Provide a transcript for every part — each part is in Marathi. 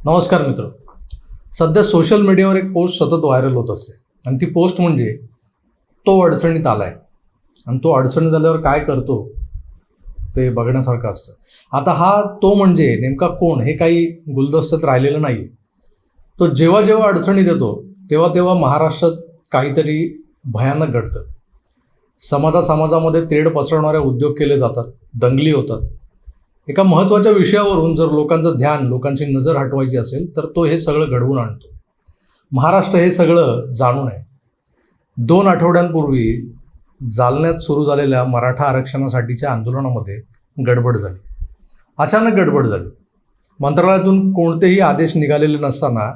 नमस्कार मित्र. सध्या सोशल मीडियावर एक पोस्ट सतत व्हायरल होत असते आणि ती पोस्ट म्हणजे तो अडचणीत आलाय आणि तो अडचणीत आल्यावर काय करतो ते बघण्यासारखं असतं. आता हा तो म्हणजे नेमका कोण हे काही गुलदस्त्यात राहिलेलं नाही. तो जेव्हा जेव्हा अडचणीत येतो तेव्हा तेव्हा महाराष्ट्रात काहीतरी भयानक घडतं. समाजामध्ये तेढ पसरवणारे उद्योग केले जातात, दंगली होतात. एका महत्त्वाच्या विषयावरून जर लोकांचं ध्यान, लोकांची नजर हटवायची असेल तर तो हे सगळं घडवून आणतो. महाराष्ट्र हे सगळं जाणून आहे. 2 आठवड्यांपूर्वी जालन्यात सुरू झालेल्या मराठा आरक्षणासाठीच्या आंदोलनामध्ये गडबड झाली. अचानक गडबड झाली. मंत्रालयातून कोणतेही आदेश निघालेले नसताना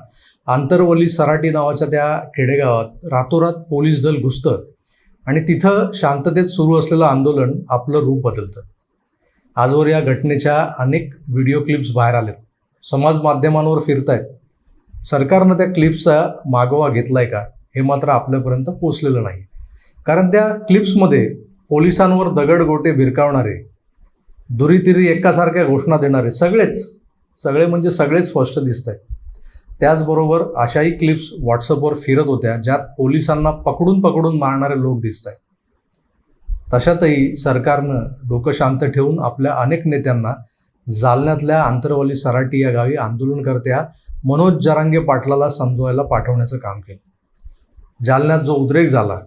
आंतरवली सराटी नावाच्या त्या खेडेगावात रातोरात पोलीस दल घुसतं आणि तिथं शांततेत सुरू असलेलं आंदोलन आपलं रूप बदलतं. आजवर या घटनेच्या अनेक व्हिडिओ क्लिप्स बाहेर आलेत, समाज माध्यमांवर फिरतायत. सरकारनं त्या क्लिप्सचा मागोवा घेतलाय का हे मात्र आपल्यापर्यंत पोचलेलं नाही. कारण त्या क्लिप्समध्ये पोलिसांवर दगडगोटे भिरकावणारे, दुरीतिरी एकासारख्या घोषणा देणारे सगळेच स्पष्ट दिसत आहेत. त्याचबरोबर अशाही क्लिप्स व्हॉट्सअपवर फिरत होत्या ज्यात पोलिसांना पकडून मारणारे लोक दिसत आहेत. तशातही सरकारनं डोकं शांत ठेवून आपल्या अनेक नेत्यांना जालन्यातल्या आंतरवली सराटी या गावी आंदोलनकर्त्या मनोज जरांगे पाटलाला समजवायला पाठवण्याचं काम केलं. जालन्यात जो उद्रेक झाला,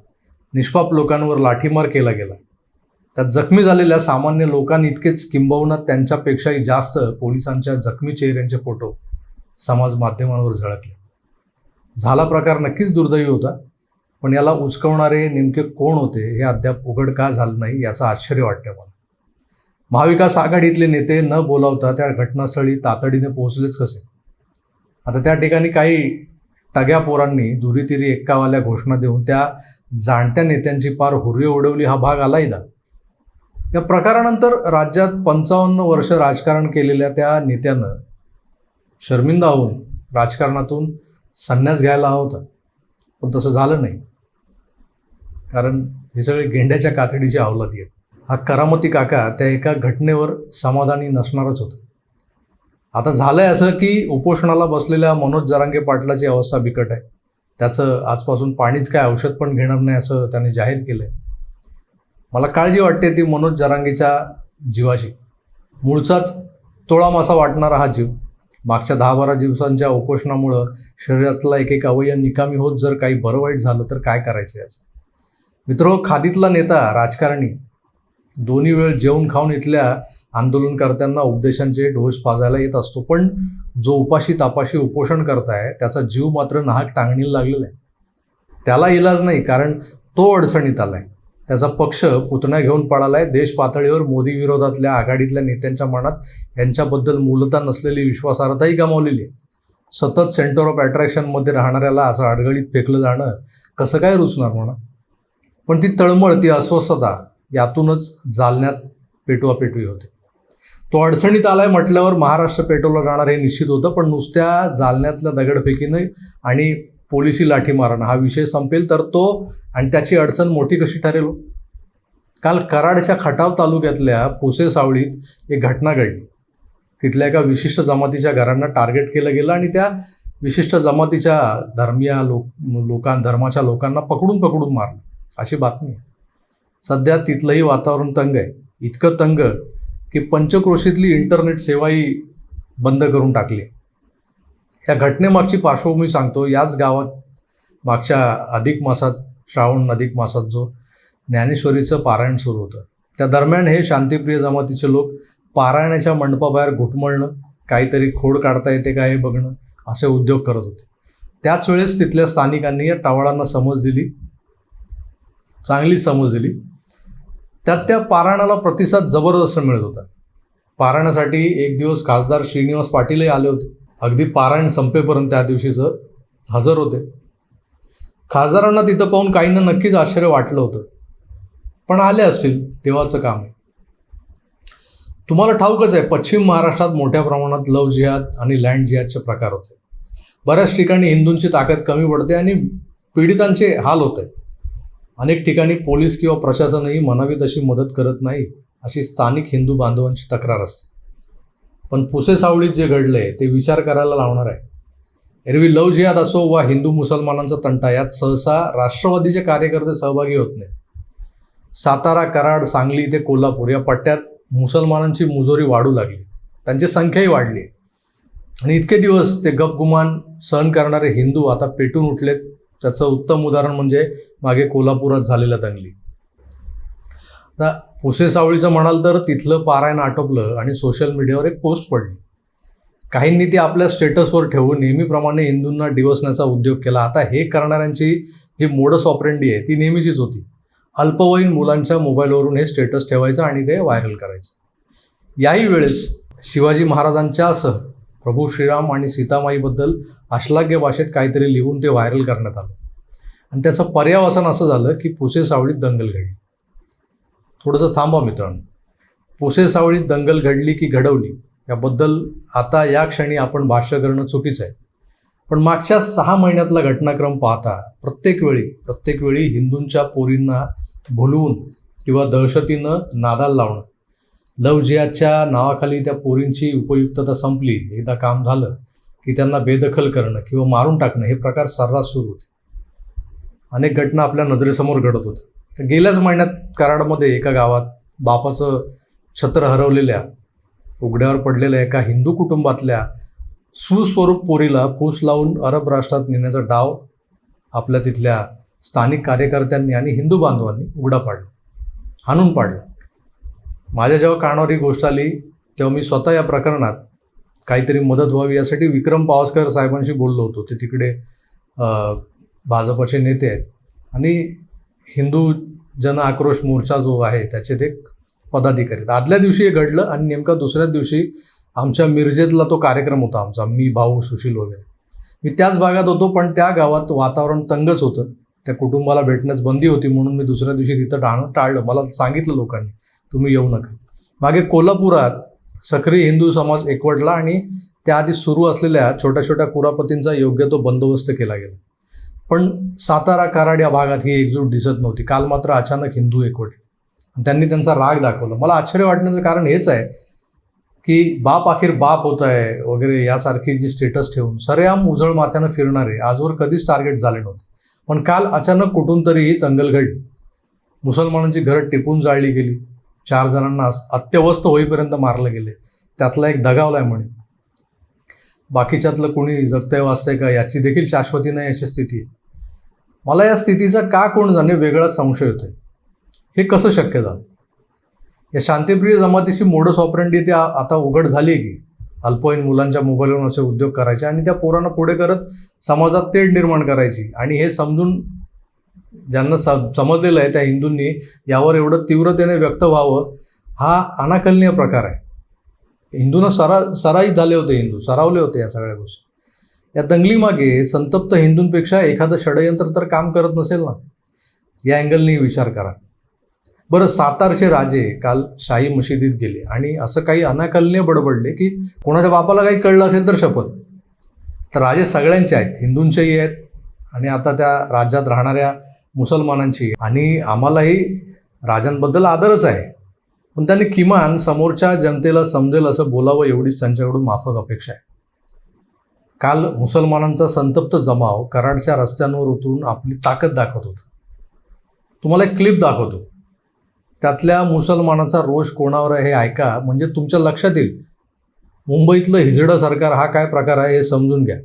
निष्पाप लोकांवर लाठीमार केला गेला, त्यात जखमी झालेल्या सामान्य लोकांइतकेच किंबहुना त्यांच्यापेक्षाही जास्त पोलिसांच्या जखमी चेहऱ्यांचे फोटो समाज माध्यमांवर झळकले. झाला प्रकार नक्कीच दुर्दैवी होता, पण याला उचकवणारे नेमके कोण होते हे अद्याप उघड का झालं नाही याचं आश्चर्य वाटतं मला. महाविकास आघाडीतले नेते न बोलावता त्या घटनास्थळी तातडीने पोहोचलेच कसे? आता त्या ठिकाणी काही टग्या पोरांनी दुरीतिरी एक्कावाल्या घोषणा देऊन त्या जाणत्या नेत्यांची पार हुर्री उडवली हा भाग आलाही ना. या प्रकारानंतर राज्यात 55 वर्ष राजकारण केलेल्या त्या नेत्यानं शर्मिंदा होऊन राजकारणातून संन्यास घ्यायला हवा होता, पण तसं झालं नाही. कारण हे सगळे गेंड्याच्या कातडीची अवलादी आहेत. हा करामती काका त्या एका घटनेवर समाधानी नसणारच होता. आता झालंय असं की उपोषणाला बसलेल्या मनोज जरांगे पाटलाची अवस्था बिकट आहे. त्याचं आजपासून पाणीच काय औषध पण घेणार नाही असं त्याने जाहीर केलंय. मला काळजी वाटते ती मनोज जरांगेच्या जीवाची. मूळचाच तोळामासा वाटणारा हा जीव मागच्या 10-12 दिवसांच्या उपोषणामुळं शरीरातला एक अवयव निकामी होत जर काही बरं वाईट झालं तर काय करायचं याचं. मित्रो, खादीतला नेता, राजकारणी दोन्ही वेळ जेवून खाऊन इथल्या आंदोलनकर्त्यांना उपदेशांचे ढोस पाजायला येत असतो, पण जो उपाशी तापाशी उपोषण करताय त्याचा जीव मात्र नाहक टांगणीला लागलेला आहे. त्याला इलाज नाही, कारण तो अडचणीत आलाय. त्याचा पक्ष पुतण्या घेऊन पळालाय. देश पातळीवर मोदी विरोधातल्या आघाडीतल्या नेत्यांच्या मनात यांच्याबद्दल मूलतः नसलेली विश्वासार्हताही गमावलेली आहे. सतत सेंटर ऑफ अट्रॅक्शनमध्ये राहणाऱ्याला असं अडगळीत फेकलं जाणं कसं काय रुचणार म्हणा. पण ती तळमळ, ती अस्वस्थता यातूनच जालन्यात पेटवापेटवी होते. तो अडचणीत आलाय म्हटल्यावर महाराष्ट्र पेटवला जाणार हे निश्चित होतं, पण नुसत्या जालन्यातल्या दगडफेकीनं आणि पोलिसी लाठीमारानं हा विषय संपेल तर तो आणि त्याची अडचण मोठी कशी ठरेल? काल कराडच्या खटाव तालुक्यातल्या पुसे सावळीत एक घटना घडली. तिथल्या एका विशिष्ट जमातीच्या घरांना टार्गेट केलं गेलं आणि त्या विशिष्ट जमातीच्या धर्माच्या लोकांना पकडून मारलं अशी बातमी आहे. सध्या तिथलंही वातावरण तंग आहे. इतकं तंग की पंचक्रोशीतली इंटरनेट सेवाही बंद करून टाकली. या घटनेमागची पार्श्वभूमी सांगतो. याच गावात मागच्या श्रावण अधिक मासात जो ज्ञानेश्वरीचं पारायण सुरू होतं, त्या दरम्यान हे शांतिप्रिय जमातीचे लोक पारायणाच्या मंडपाबाहेर घुटमळणं, काहीतरी खोड काढता येते का हे बघणं असे उद्योग करत होते. त्याच वेळेस तिथल्या स्थानिकांनी या टावळांना चांगली समज दिली. त्यात त्या पारायणाला प्रतिसाद जबरदस्त मिळत होता. पारायणासाठी एक दिवस खासदार श्रीनिवास पाटीलही आले होते. अगदी पारायण संपेपर्यंत त्या दिवशीचं हजर होते. खासदारांना तिथं पाहून काहींना नक्कीच आश्चर्य वाटलं होतं, पण आले असतील, देवाचं काम आहे. तुम्हाला ठाऊकच आहे, पश्चिम महाराष्ट्रात मोठ्या प्रमाणात लव्ह जिहाद आणि लँड जिहादचे प्रकार होते. बऱ्याच ठिकाणी हिंदूंची ताकद कमी पडते आणि पीडितांचे हाल होत आहेत. अनेक ठिकाणी पोलीस किंवा प्रशासनही म्हणावी तशी मदत करत नाही अशी स्थानिक हिंदू बांधवांची तक्रार असते. पण पुसे सावळीत जे घडलंय ते विचार करायला लावणार आहे. एरवी लव जिहाद असो वा हिंदू मुसलमानांचा तंटा, यात सहसा राष्ट्रवादीचे कार्यकर्ते सहभागी होत नाही. सातारा, कराड, सांगली ते कोल्हापूर या पट्ट्यात मुसलमानांची मुजोरी वाढू लागली, त्यांची संख्याही वाढली आणि इतके दिवस ते गपगुमान सहन करणारे हिंदू आता पेटून उठलेत. त्याचं उत्तम उदाहरण म्हणजे मागे कोल्हापुरात झालेल्या दंगली. आता पुसे सावळीचं म्हणाल तर तिथलं पारायण आटोपलं आणि सोशल मीडियावर एक पोस्ट पडली. काहींनी ती आपल्या स्टेटसवर ठेवून नेहमीप्रमाणे हिंदूंना डिवसण्याचा उद्योग केला. आता हे करणाऱ्यांची जी मोडस ऑपरेंडी आहे ती नेहमीचीच होती. अल्पवयीन मुलांच्या मोबाईलवरून हे स्टेटस ठेवायचं आणि ते व्हायरल करायचं. याही वेळेस शिवाजी महाराजांच्यासह प्रभू श्रीराम आणि सीतामाईबद्दल अश्लाघ्य भाषेत काहीतरी लिहून ते व्हायरल करण्यात आलं आणि त्याचं पर्यावसन असं झालं की पुसे सावळीत दंगल घडली. थोडंसं थांबा मित्रांनो, पुसे सावळीत दंगल घडली की घडवली याबद्दल आता या क्षणी आपण भाष्य करणं चुकीचं आहे. पण मागच्या 6 महिन्यातला घटनाक्रम पाहता प्रत्येक वेळी हिंदूंच्या पोरींना भुलवून किंवा दहशतीनं नादाला लावणं, लव जिहादच्या नावाखाली त्या पोरींची उपयुक्तता संपली, एकदा काम झालं की त्यांना बेदखल करणं किंवा मारून टाकणं हे प्रकार सर्रास सुरू होते. अनेक घटना आपल्या नजरेसमोर घडत होत्या. गेल्याच महिन्यात कराडमध्ये एका गावात बापाचं छत्र हरवलेल्या, उघड्यावर पडलेल्या एका हिंदू कुटुंबातल्या सुस्वरूप पोरीला फूस लावून अरब राष्ट्रात नेण्याचा डाव आपल्या तिथल्या स्थानिक कार्यकर्त्यांनी आणि हिंदू बांधवांनी उघडा पाडला, हाणून पाडला. माझ्या जेव्हा कानावर ही गोष्ट आली तेव्हा मी स्वतः या प्रकरणात काहीतरी मदत व्हावी यासाठी विक्रम पावसकर साहेबांशी बोललो होतो. ते तिकडे भाजपचे नेते आहेत आणि हिंदू जन आक्रोश मोर्चा जो आहे त्याचे ते पदाधिकारी आहेत. आदल्या दिवशी हे घडलं आणि नेमका दुसऱ्याच दिवशी आमच्या मिरजेतला तो कार्यक्रम होता आमचा, मी, भाऊ, सुशील वगैरे. मी त्याच भागात होतो, पण त्या गावात वातावरण तंगच होतं. त्या कुटुंबाला भेटण्यास बंदी होती म्हणून मी दुसऱ्या दिवशी तिथं जाणं टाळलं. मला सांगितलं लोकांनी तुम्ही येऊ नका. मागे कोल्हापुरात सक्रिय हिंदू समाज एकवटला आणि त्याआधी सुरू असलेल्या छोट्या छोट्या कुरापतींचा योग्य तो बंदोबस्त केला गेला. पण सातारा, कराड या भागात ही एकजूट दिसत नव्हती. काल मात्र अचानक हिंदू एकवटले, त्यांनी त्यांचा राग दाखवला. मला आश्चर्य वाटण्याचं कारण हेच आहे की बाप आखिर बाप होत आहे वगैरे यासारखी जी स्टेटस ठेवून सरेआम उजळ माथ्यानं फिरणारे आजवर कधीच टार्गेट झाले नव्हते. पण काल अचानक कुठून तरी ही दंगल घडली. मुसलमानांची घरं टिपून जाळली गेली, 4 जणांना अत्यवस्थ होईपर्यंत मारलं गेले, त्यातला एक दगावलाय म्हणे. बाकीच्यातलं कोणी जगतंय वाचतंय का याची देखील शाश्वती नाही अशी स्थिती आहे. मला या स्थितीचा का कोण जाणे वेगळा संशय होतोय. हे कसं शक्य झालं? या शांतिप्रिय जमातीची मोडस ऑपरेंडी ते आता उघड झाली की अल्पवयीन मुलांच्या मोबाईलवरून असे उद्योग करायचे आणि त्या पोरांना पुढे करत समाजात तेढ निर्माण करायची. आणि हे समजून ज्यांना समजलेलं आहे त्या हिंदूंनी यावर एवढं तीव्रतेने व्यक्त व्हावं हा अनाकलनीय प्रकार आहे. हिंदूंना सराईत झाले होते, हिंदू सरावले होते या सगळ्या गोष्टी. या दंगलीमागे संतप्त हिंदूंपेक्षा एखादं षडयंत्र तर काम करत नसेल ना, या अँगलनी विचार करा. बरं, सातारचे राजे काल शाही मशिदीत गेले आणि असं काही अनाकलनीय बडबडले की कोणाच्या बापाला काही कळलं असेल तर शपथ. तर राजे सगळ्यांचे आहेत, हिंदूंचेही आहेत आणि आता त्या राज्यात राहणाऱ्या मुसलमानांची. आणि आम्हालाही राजांबद्दल आदरच आहे, पण त्यांनी किमान समोरच्या जनतेला समजेल असं बोलावं एवढीच त्यांच्याकडून माफक अपेक्षा आहे. काल मुसलमानांचा संतप्त जमाव कराडच्या रस्त्यांवर उतरून आपली ताकद दाखवत होता. तुम्हाला एक क्लिप दाखवतो, त्यातल्या मुसलमानाचा रोष कोणावर आहे हे ऐका, म्हणजे तुमच्या लक्षात येईल मुंबईतलं हिजडं सरकार हा काय प्रकार आहे हे समजून घ्या.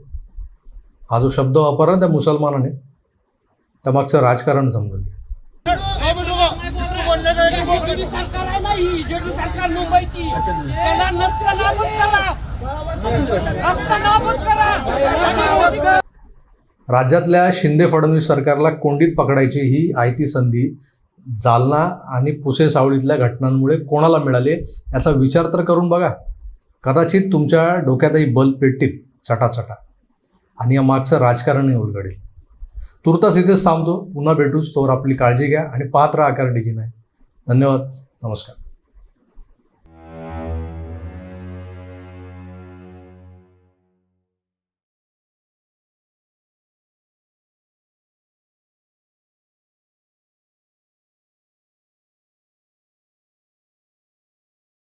हा जो शब्द वापरला त्या मुसलमानाने त्यामागचं राजकारण समजून घ्या. राज्यातल्या शिंदे फडणवीस सरकारला कोंडीत पकडायची ही आयती संधी जालना आणि पुसे सावळीतल्या घटनांमुळे कोणाला मिळाले याचा विचार तर करून बघा. कदाचित तुमच्या डोक्यातही बल्ब पेटतील चटाचटा आणि या मागचं राजकारणही उलगडेल. तुर्तास इथेच थांबतो, पुन्हा भेटूच. तोवर आपली काळजी घ्या आणि पाहत राहा आकार डिजी नाही. धन्यवाद, नमस्कार.